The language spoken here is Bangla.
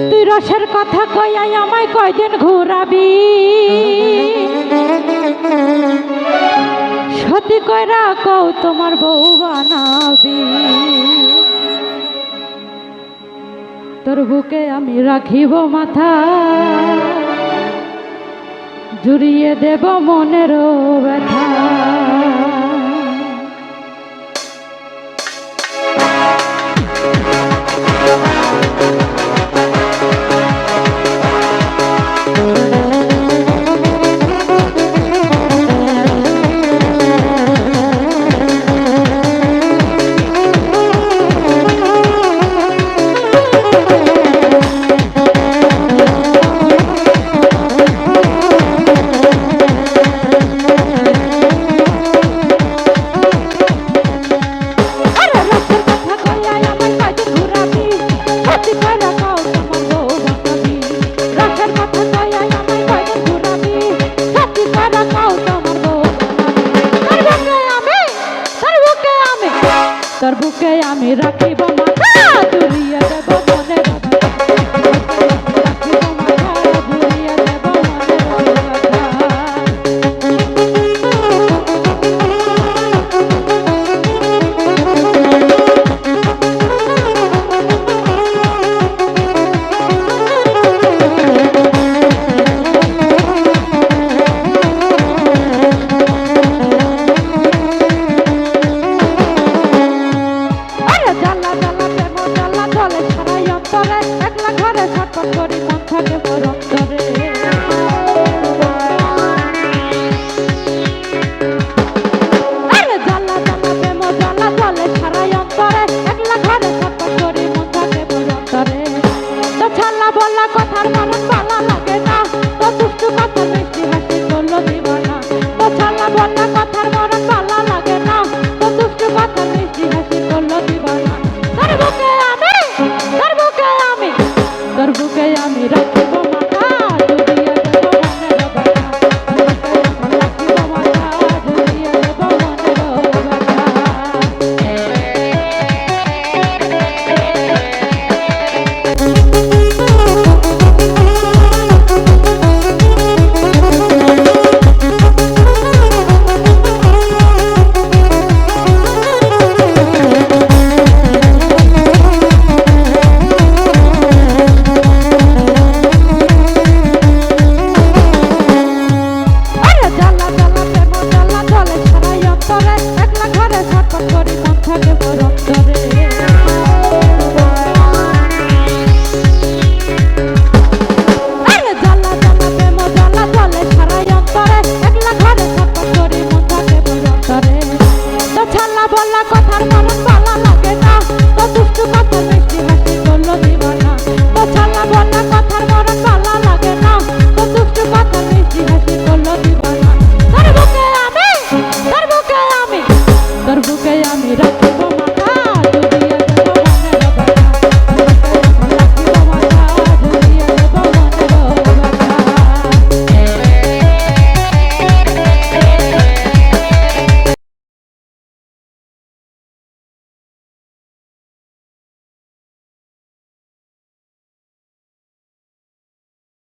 তুই রসের কথা কইয়াই আমায় কয়দিন ঘুরাবি, সতী কইরা কও তোমার বউ বানাবি। তোর বুকে আমি রাখিব মাথা, জুড়িয়ে দেব মনেরও ব্যথা। তোর বুকে আমি রাখিব মাথা, জুড়িয়ে দেব মনের কথার মরণ ভালো লাগে না, তো দুষ্টু কথা মিষ্টি হাসি করলো দিবানা। তো ছালা বললা কথার মরণ ভালো লাগে না, তো দুষ্টু কথা মিষ্টি হাসি করলো দিবানা। তোর বুকে আমি, তোর বুকে আমি, তোর বুকে আমি রাখিব মাথা, জুড়িয়ে দেব মনের ব্যথা। রাখিব মাথা, জুড়িয়ে দেব মনের ব্যথা। কথার মরণ ভালো লাগে না, তো দুষ্টু কথা মিষ্টি হাসি করলো দিবানা। তো ছালা বললা কথার মরণ ভালো লাগে না, তো দুষ্টু কথা মিষ্টি হাসি করলো দিবানা। তোর বুকে আমি, তোর বুকে আমি, তোর বুকে আমি রাখিব